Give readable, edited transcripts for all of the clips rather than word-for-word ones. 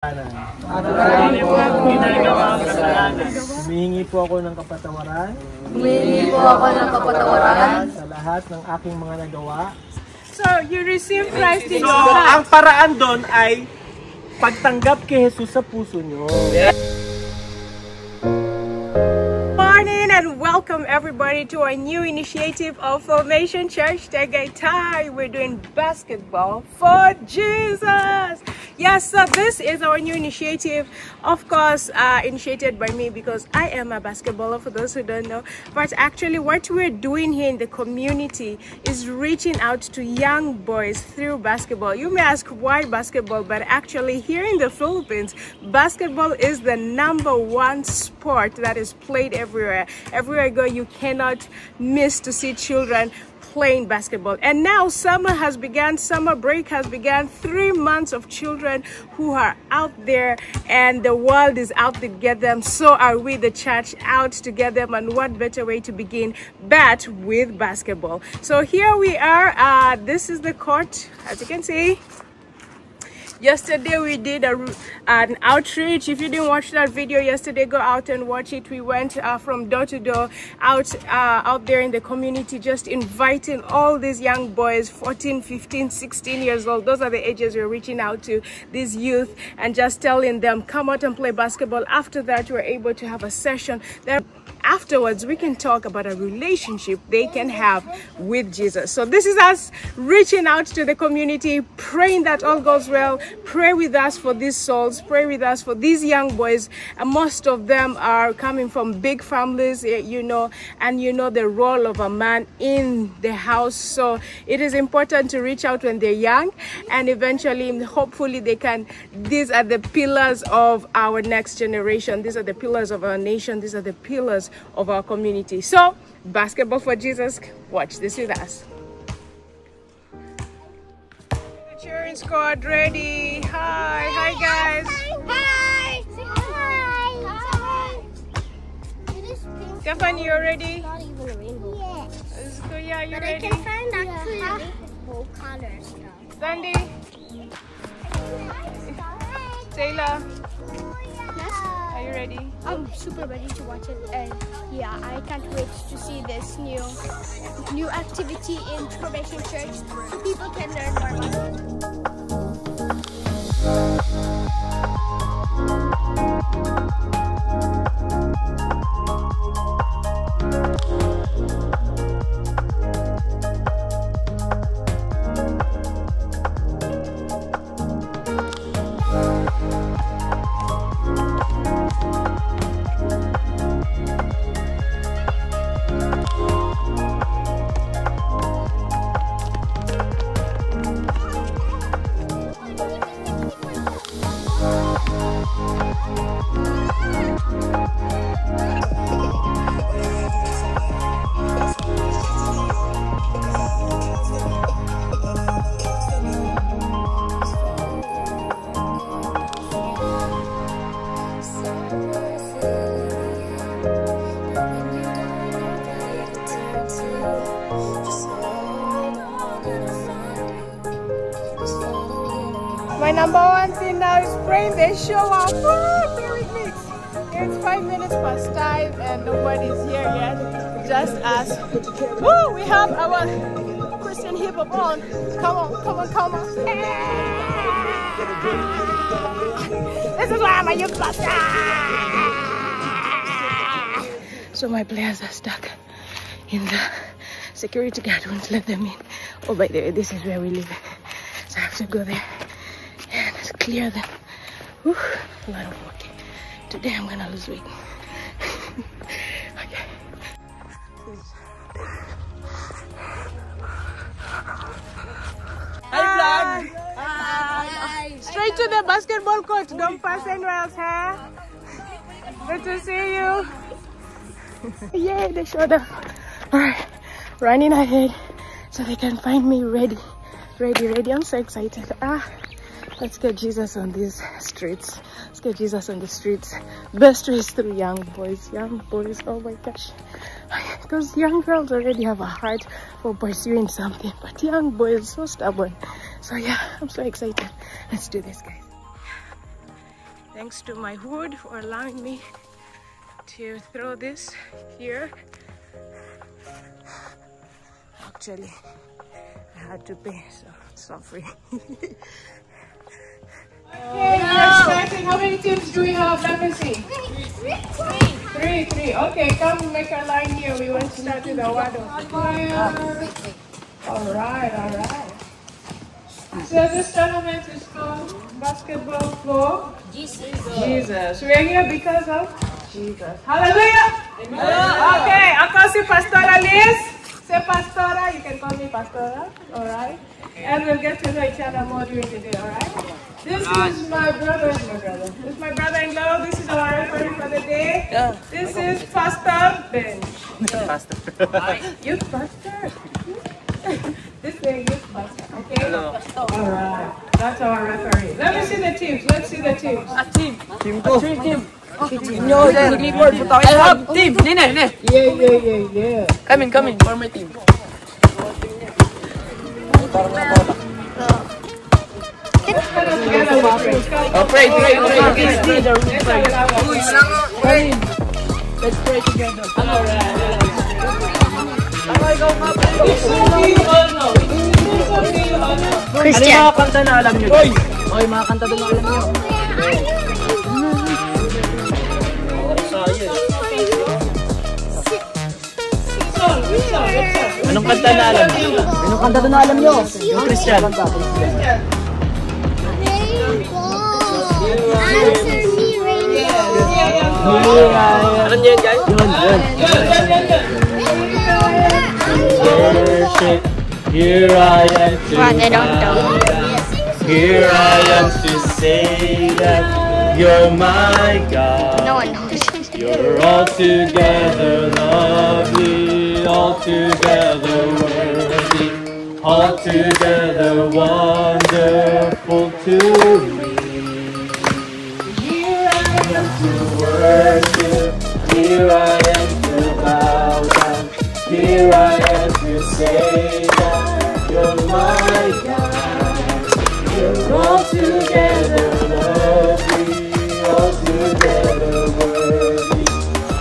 Marami po akong ginagawang kasalanan. Humihingi po ako ng kapatawaran. Sa lahat ng aking mga nagawa. So, you receive Christ in So, your heart. ang paraan doon ay pagtanggap kay Jesus sa puso nyo. Morning and welcome everybody to our new initiative of Formation Church Tagaytay. We're doing basketball for Jesus. Yes, so this is our new initiative, of course, initiated by me because I am a basketballer, for those who don't know. But actually what we're doing here in the community is reaching out to young boys through basketball. You may ask why basketball, but actually here in the Philippines, basketball is the #1 sport that is played everywhere. Everywhere I go, you cannot miss to see children playing basketball. And now summer has begun, summer break has begun. 3 months of children who are out there, and the world is out to get them. So are we, the church, out to get them. And what better way to begin but with basketball? So here we are. This is the court, as you can see. Yesterday we did an outreach. If you didn't watch that video yesterday, go out and watch it. We went from door to door out there in the community, just inviting all these young boys, 14, 15, 16 years old. Those are the ages we're reaching out to, these youth, and just telling them, come out and play basketball. After that, we're able to have a session there. Afterwards, we can talk about a relationship they can have with Jesus. So this is us reaching out to the community, praying that all goes well. Pray with us for these souls. Pray with us for these young boys. And most of them are coming from big families, you know, and you know the role of a man in the house. So it is important to reach out when they're young, and eventually, hopefully they can. These are the pillars of our next generation. These are the pillars of our nation. These are the pillars of our community. So, basketball for Jesus. Watch this with us. The cheering squad ready. Hi guys. Hi. Stephanie, you ready? Not even a rainbow. Yes. Let's go. Yeah, you But I ready? can find actually rainbow colors now. Sandy, Taylor, are you ready? I'm super ready to watch it, and yeah, I can't wait to see this new activity in Formation Church so people can learn more about it. My #1 thing now is praying they show up. Here it is. It's 5 minutes past 5 and nobody's here yet. Just us. Woo! We have our Christian hip hop on. Come on, come on, come on. This is why I'm a youth pastor. So my players are stuck in the security guard won't let them in. Oh, by the way, this is where we live. So I have to go there and clear them. Whew, a lot of work. Today I'm gonna lose weight. Okay. Hi, vlog. Hi. Straight to the basketball court. Don't pass anywhere else, huh? Good to see you. Yay, they showed up. Alright, running ahead so they can find me ready. I'm so excited. Let's get Jesus on these streets. Let's get Jesus on the streets. Best race through young boys. Oh my gosh, because young girls already have a heart for pursuing something, but young boys so stubborn. So yeah, I'm so excited. Let's do this, guys. Thanks to my hood for allowing me to throw this here. Actually, I had to pay, so it's not free. Okay, we are starting. How many teams do we have? Let me see. Three. Okay, come make a line here. We want to start with the water. Alright. So this tournament is called Basketball for Jesus. We are here because of Jesus. Hallelujah! Okay, ako si Pastora Liz. Say Pastora, you can call me Pastora. Alright? And we'll get to know each other more during the day, alright? This is my brother. This is my brother-in-law. This is our referee for the day. This is Pastor Ben. Youth pastor. This is youth pastor. Okay? Alright. That's our referee. Let me see the teams. Let's see the teams. Team ko. Team. I have team. Nene. Yeah. Come in. For my team. Oh, pray. Let's pray together. Christian. Ano mga kanta na alam nyo? Oy, mga kanta doon na alam nyo. Anong kanta na alam nyo? Anong kanta doon na alam nyo? Yung Christian. Answer me, rainbow. Alam nyo yun, guys? Worship. Here I am to bow down. Here I am to say that you're my God. No one knows. You're altogether lovely, altogether worthy, altogether wonderful to me. Here I am to worship, here I am to bow down, here I am to say that you're my God. You're altogether lovely, altogether worthy,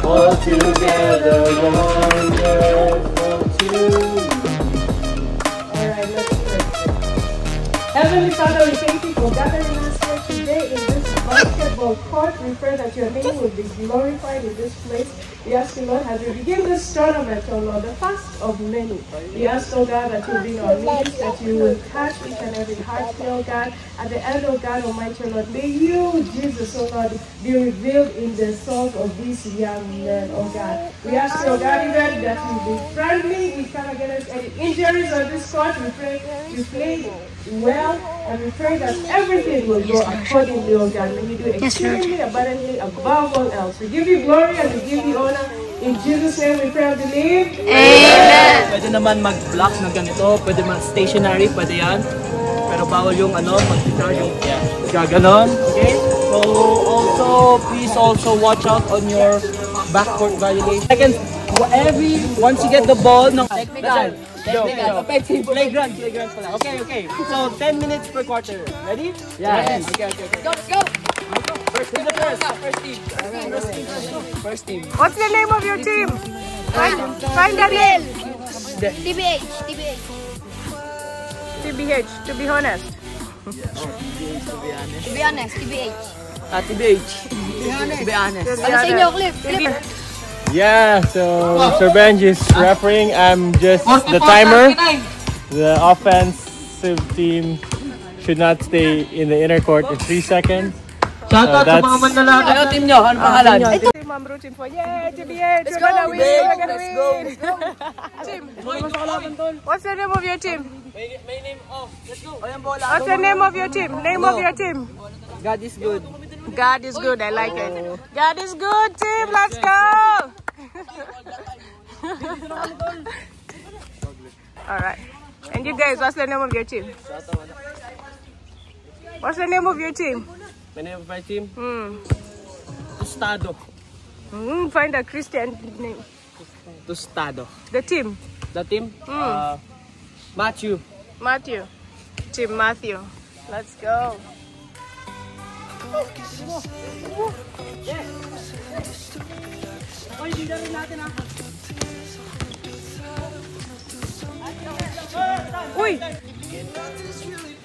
altogether wonderful to me. Alright, let's pray. Heavenly Father, we thank you for gathering us here today in this basketball court. We pray that your name will be glorified in this place. We ask you, Lord, as we begin this tournament, oh Lord, the first of many. We ask, oh God, that you will be in our midst, that you will touch each and every heart, oh God. At the end, oh God Almighty, oh Lord, may you, Jesus, oh Lord, be revealed in the souls of these young men, oh God. We ask, oh God, even that you will be friendly. We come against any injuries on this court. We pray you play well, and we pray that everything will go accordingly, oh God. May you do extremely abundantly above all else. We give you glory and we give you honor. In Jesus' name we pray and believe. Amen. Pwede naman mag-blocks na ganito, pwede mag-stationary, pwede yan. Pero bawal yung mag-guitar, yung gaganon. Okay? So also, please also watch out on your backcourt violation. Once you get the ball, technical. Playground pala. Okay. So 10 minutes per quarter. Ready? Yeah. Yes. Okay. Let's go. First team. First team. What's the name of your team? Find the name. TBH. TBH, to be honest. To be honest, TBH. TBH. To be honest. Ano sa inyo, Cliff? Yeah, so Sir Benj is refereeing. I'm just the timer. The offensive team should not stay in the inner court in 3 seconds. Shout out sa mga manlalaki. Ano team nyo? Ano pangalan? Team, I'm rooting for. Yay, TBH, we're gonna win. We're gonna win. Team, what's the name of your team? May name off. Let's go. What's the name of your team? Name of your team. God is good. God is good. I like it. God is good, team. Let's go. All right. And you guys, what's the name of your team? What's the name of your team? The name of my team? Tostado. Find a Christian name. Tostado. The team. The team? Matthew. Matthew. Team Matthew. Let's go. Oy, hindi rin natin ha. Uy!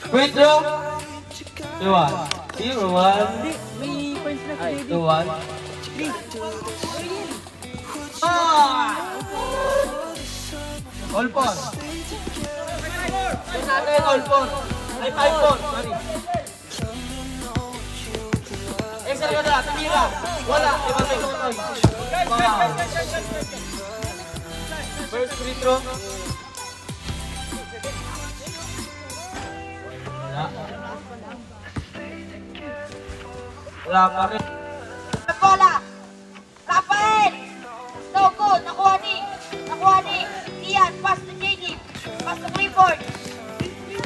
Free throw. 2-1. 0-1. May points na Ay, 2-1. All four. Yung natin, all four. Ay, 5-4. Sorry. Extra ka na, tumira. Wala, ibabay ko ito. First free throw. Wala. Wala pa rin. Bola! Rafael! No good! Nakuha ni! Ian! Pass to JD! Pass to Clifford!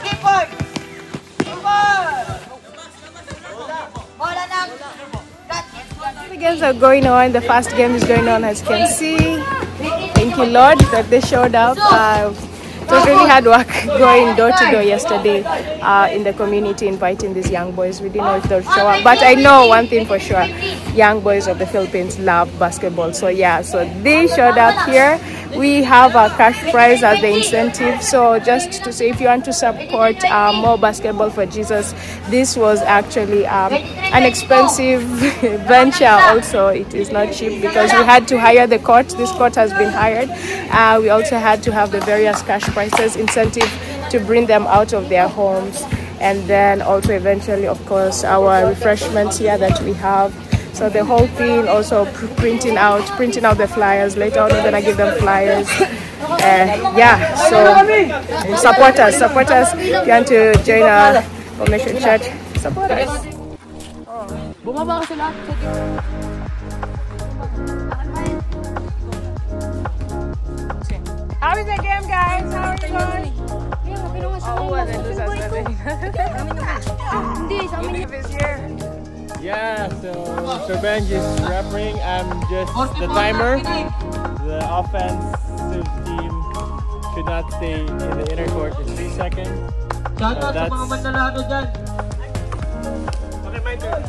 Clifford! Bola ng... The games are going on. The fast game is going on, as you can see. Thank you, Lord, that they showed up. It was really hard work going door to door yesterday in the community, inviting these young boys. We didn't know if they'll show up, but I know one thing for sure: young boys of the Philippines love basketball. So yeah, so they showed up here. We have a cash prize as the incentive. So just to say, if you want to support more basketball for Jesus, this was actually an expensive venture. Also, it is not cheap because we had to hire the court. This court has been hired. We also had to have the various cash prizes incentive to bring them out of their homes, and then also eventually, of course, our refreshments here that we have. So the whole thing, also printing out the flyers. Later on, we're gonna give them flyers. Yeah, so support us. If you want to join our Formation Church, support us. Bumaba ka sila. How is the game, guys? How are you going? Oh, what they lose us, Steve is here. Yeah, so Sir Benj is refereeing. I'm just the timer. The offensive team should not stay in the inner court for 3 seconds. Shout out sa mga mandalado dyan. Okay, my turn.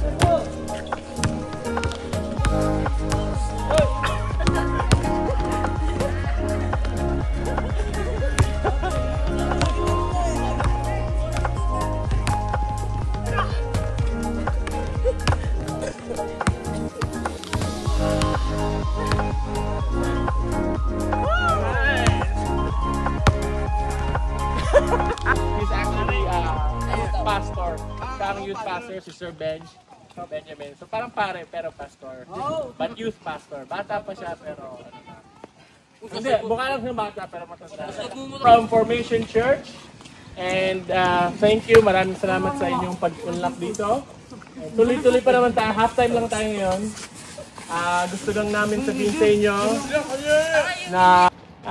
He's actually pastor. Parang youth pastor si Sir Benj. Benjamin. So parang pare pero pastor. But youth pastor. Bata pa siya pero ano na. Hindi, mukha lang siya bata pero matanda. From Formation Church. And thank you. Maraming salamat sa inyong pag-unlock dito. Tuloy-tuloy pa naman tayo. Halftime lang tayo ngayon. Gusto lang namin sabihin sa inyo na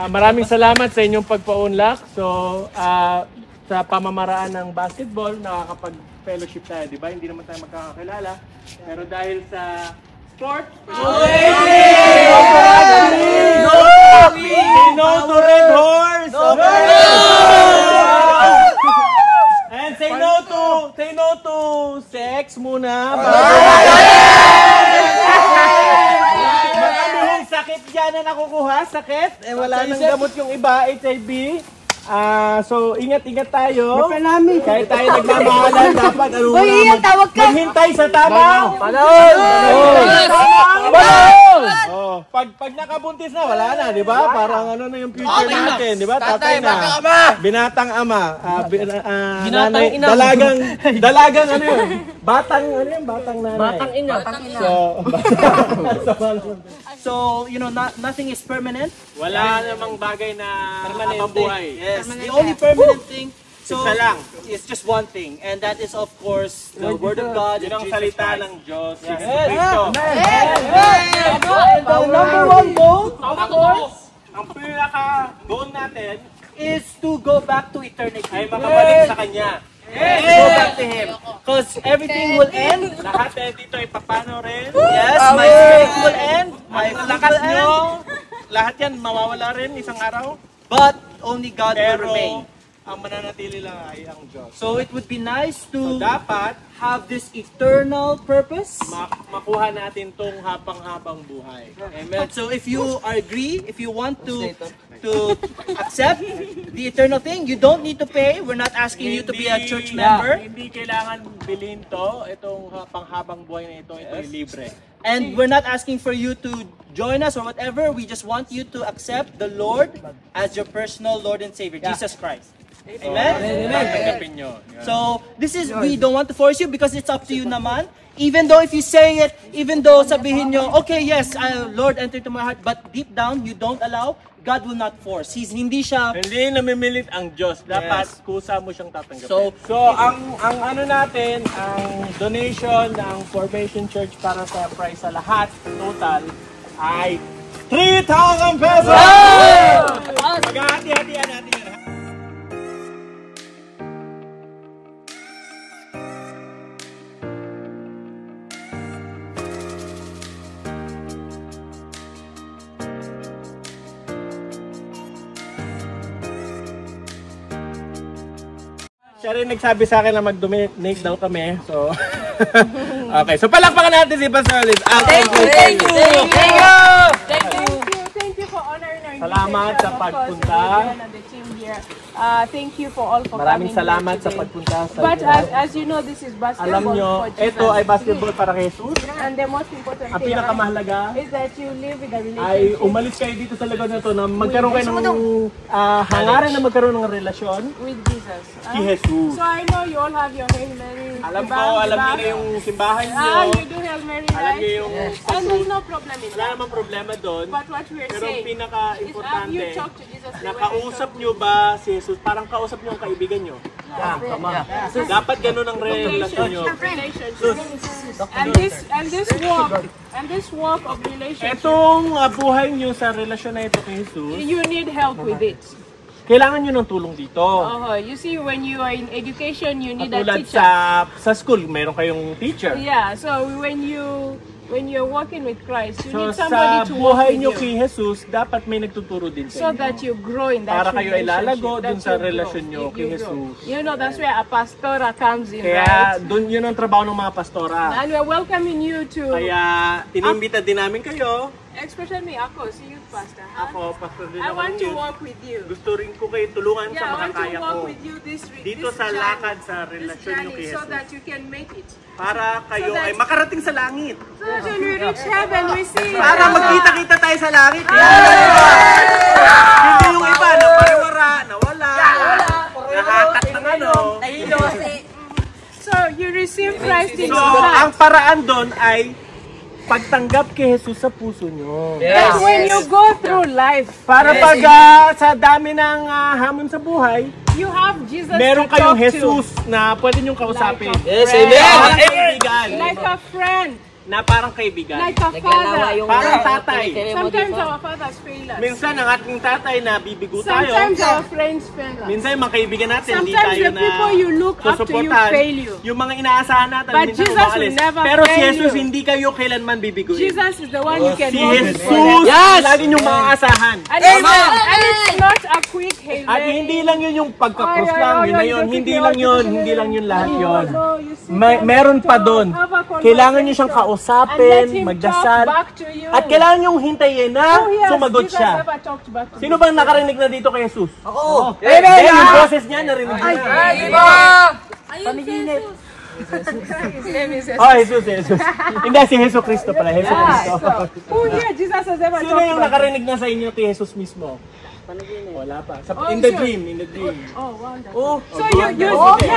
maraming salamat sa inyong pagpa-unlock. So, sa pamamaraan ng basketball, nakakapag-fellowship tayo, di ba? Hindi naman tayo magkakakilala. Pero dahil sa sport, no to Red Horse! And say no to sex muna. Marami hong sakit dyan na nakukuha, sakit. Wala nang gamot yung iba, HIV. So, ingat-ingat tayo. Kahit tayo nagmamahalan, dapat maghintay sa tamang panahon. Pag nakabuntis na, wala na, di ba? Parang ano na yung future natin, di ba? Tatay na. Binatang ama. Nanay, dalagang ano yun? Batang nanay. Batang ina. So, you know, nothing is permanent. Wala namang bagay na mabuhay. Yes, the only permanent thing is just one thing, and that is of course the Word of God. Yun ang salita ng Diyos. And the number one goal, of course, ang pinaka-goal natin is to go back to eternity. ay makabalik sa Kanya. Go back to Him. Because everything will end. Lahat dito ay papano rin. Yes, my faith will end. My faith Lakas will nyo, end. lahat yan mawawala rin isang araw. But only God will Pero remain. ang mananatili lang ay ang Diyos. So it would be nice to Dapat have this eternal purpose. makuha natin tong habang-habang buhay. Amen. So if you agree, if you want to accept the eternal thing, you don't need to pay. We're not asking you to be a church member. Hindi kailangan bilhin to, itong panghabang buhay na ito, ito ay libre. And we're not asking for you to join us or whatever. We just want you to accept the Lord as your personal Lord and Savior, Jesus Christ. Amen? Tanggapin nyo. So, this is, we don't want to force you because it's up to you naman. Even though if you say it, even though sabihin nyo, okay, yes, Lord, enter into my heart, but deep down, you don't allow, God will not force. Hindi siya... Hindi namimilit ang Diyos. Dapat kusa mo siyang tatanggapin. So, ang ano natin, ang donation ng Formation Church para sa prize sa lahat, total, ay 3,000 pesos! Maghahati-hatian natin yan. Siya rin nagsabi sa akin na mag-donate daw kami. So, okay. So, palakpakan natin si Pastor Olive. Thank you for honoring our Salamat invitation, sa of course, pagpunta. and the team here. Thank you for all for Maraming coming salamat here sa today. pagpunta sa But inyo. as you know, this is Alam basketball nyo, for Jesus. ito ay basketball para kay Jesus. And the most important Ang thing pinakamahalaga is that you live in a ay relationship umalis kayo dito sa lugar na ito na magkaroon kayo ng hangarin na magkaroon ng relasyon with Jesus. si Jesus. So I know you all have your Hail Mary. Alam diba? ko, alam niyo Diba? na yung simbahan You niyo. do Hail Mary, Alam right? niyo yung And there's no problem in wala that. namang problema doon. But what we're Pero ang saying is have pinaka-importante, you talked to Jesus the way you nakausap nyo ba si Jesus? Parang kausap nyo ang kaibigan nyo. Dapat ganun ang relasyon nyo. And this walk of relationship, Etong buhay nyo sa relasyon na ito kay Jesus, you need help with it. kailangan nyo ng tulong dito. You see, when you are in education, you need a Katulad teacher. sa school, meron kayong teacher. Yeah, so when you're walking with Christ, you So need somebody sa to walk buhay with nyo you, kay Jesus, dapat may nagtuturo din so sa inyo. that you grow in that Para kayo ay lalago relationship, dun that sa you grow, relasyon nyo you kay grow. Jesus. You know, that's where a pastora comes in, Kaya right? dun yun ang trabaho ng mga pastora. And we're welcoming you to, Kaya inimbita din namin kayo. especially ako, si youth pastor. Huh? Ako, pastor din I ako want ng to youth. walk with you. Gusto rin ko kayo tulungan Yeah, sa I want to makakaya walk ko. with you Dito this sa journey, lakad sa this relasyon nyo journey, kay so Jesus. that you can make it. Para kayo so that- ay makarating sa langit. So that when we reach heaven, we see. Para magkita-kita tayo sa langit. Hindi yung iba na pariwara, nawala, nakakat ng ano. So you receive Christ in So, your heart. ang paraan doon ay pagtanggap kay Jesus sa puso nyo. That when you go through life, Para pag sa dami ng hamon sa buhay, you have Jesus meron to kayong talk Jesus na pwede nyong kausapin. Yes, Parang kaibigan. to. Like a friend, Na parang kaibigan. like a father. Parang tatay. Sometimes our fathers fail us. Minsan ang ating tatay na bibigo tayo. Sometimes our friends fail us. Minsan yung mga kaibigan natin, hindi Sometimes tayo the na people you look up to you susuportahan. fail you. Yung mga inaasahan natin, But minsan Jesus umaalis. will never Pero si fail Jesus, you. hindi kayo kailanman bibiguin. Jesus is the one you can Si walk with. Jesus, lagi niyong maaasahan. And it's not a quick Hail At Mary. hindi lang yun yung pagka-cross Ay, lang, ay, yun na ay, yun. ay, Hindi ay, lang ay, yun, ay, hindi lang yun lahat No, yun. no, you see, Meron pa to doon. have a Kailangan niyo siyang conversation and kausapin, let him magdasal, talk back to you. at kailangan niyong hintayin na Oh, yes, sumagot Jesus siya. never talked back to Sino bang nakarinig na dito kay Jesus? Ako! Amen! Yung boses niya, narinig niya. His name is Oh, Jesus, Jesus. Hindi, si Jesus Cristo pala. Jesus Cristo. So, who here Jesus has ever Sino talked yung back? nakarinig na sa inyo kay Jesus mismo? Wala pa. In the dream, in the dream. Oh, wonderful. Oh, So yeah,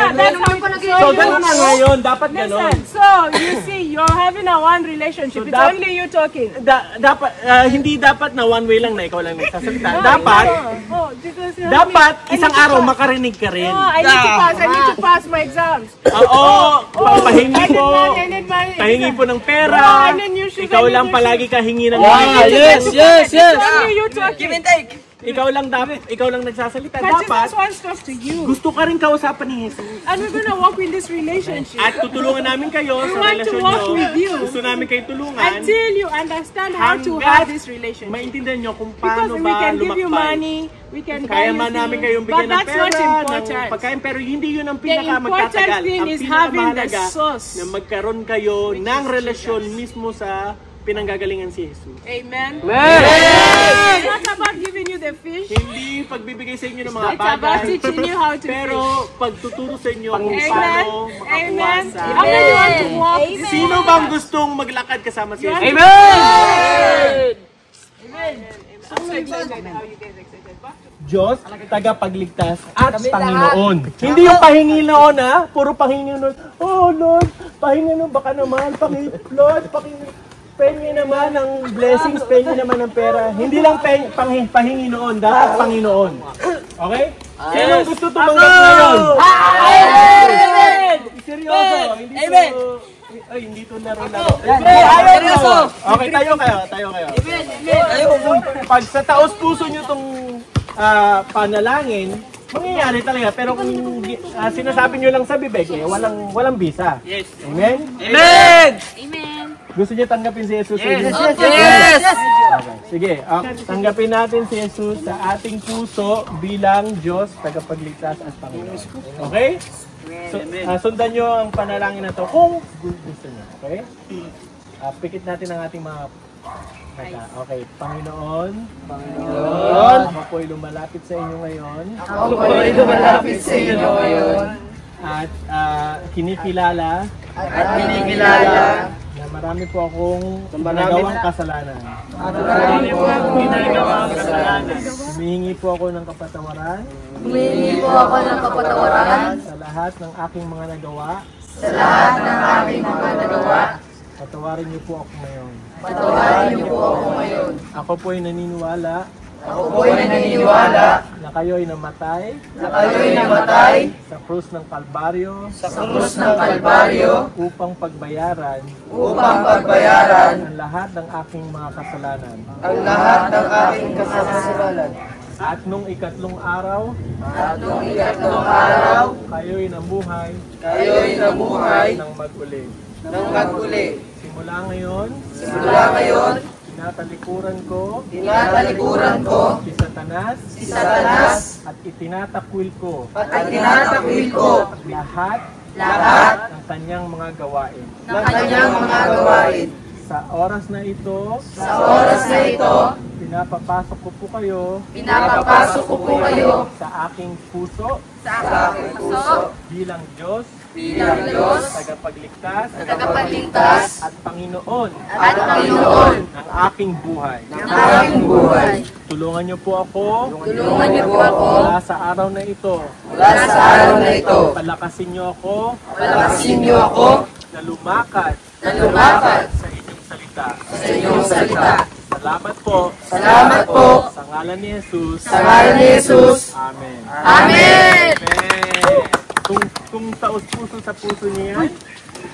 that's how so ganun na ngayon, dapat ganun. Listen, so you see, you're having a one relationship. So It's only you talking. Dapat hindi dapat na one way lang na ikaw lang nagsasalita. Dapat Oh, Jesus, help me. dapat I need isang to araw pass. makarinig ka rin. Oh, I need to pass my exams. Oo, pahingi I need po. money, I need money. Pahingi po ng pera. Oh, I need new shoes, Ikaw I need lang new palagi kahingi ng Yes, yes, yes. It's only you talking. Give and take. ikaw lang nagsasalita. But Dapat Jesus wants to talk to you. gusto ka rin kausapan ni Jesus. And we're gonna walk in this relationship At tutulungan namin kayo We sa want to relasyon walk nyo. with you Gusto namin kayo tulungan. until you understand how to have this relationship. Maintindihan nyo kung Because paano we ba can give you lumakbay. money, we can buy Kaya you man namin things, kayong but bigyan ng that's not pera, ng important. pagkain, pero hindi yun ang The important pinakamagtatagal. thing Ang is having the pinakamahalaga sauce. na magkaroon kayo ng relasyon mismo sa pinanggagalingan si Jesus. Amen. It's not about giving you the fish. Hindi pagbibigay sa inyo ng mga It's about bagay, teaching you how to pero fish. pagtuturo sa inyo kung Amen. paano Amen. makakuha How sa... many want to walk? Sino bang gustong maglakad kasama si Jesus? Diyos, tagapagligtas at Panginoon. Hindi yung Panginoon ha, puro Panginoon. Oh Lord, Panginoon, baka naman, Lord, pengi naman ng blessings, pengi naman ng pera. Hindi lang Panginoon, dapat Panginoon. Okay? Sino gusto tumanggap ngayon? Seryoso, hindi to... Ay, hindi to laro-laro. Seryoso! Okay, tayo kayo. Pag sa taos puso nyo itong panalangin, mangyayari talaga. Pero kung sinasabi nyo lang sa bibig, walang bisa. Yes. Amen? Amen! Gusto niyo tanggapin si Jesus? Yes! Okay. Sige, tanggapin natin si Jesus sa ating puso bilang Diyos, tagapagligtas at Panginoon. Okay? So, sundan nyo ang panalangin na to kung gusto nyo. Okay? Pikit natin ang ating mga mata. Okay, Panginoon, ako po'y lumalapit sa inyo ngayon. At kinikilala na marami po akong ginagawang kasalanan. Humihingi po ako ng kapatawaran sa lahat ng aking mga nagawa. Patawarin niyo po ako ngayon. Ako po'y naniniwala na kayo'y namatay sa krus ng Kalbaryo upang pagbayaran ang lahat ng aking mga kasalanan. At nung ikatlong araw, kayo'y namuhay ng mag-uli. Simula ngayon, tinatalikuran ko si Satanas at itinatakwil ko lahat ng kanyang mga gawain. Sa oras na ito, pinapapasok ko po kayo sa aking puso bilang Diyos, tagapagligtas at Panginoon ng aking buhay. Tulungan niyo po ako mula sa araw na ito. Palakasin niyo ako na lumakad sa inyong salita. Salamat po. Sa ngalan ni Jesus. Amen. Amen. Kung taos puso sa puso niya,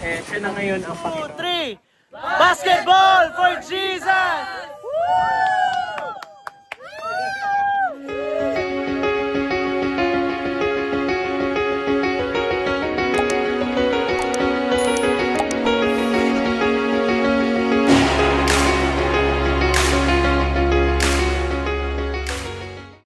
siya na ngayon ang Panginoon. 3. Basketball for Jesus!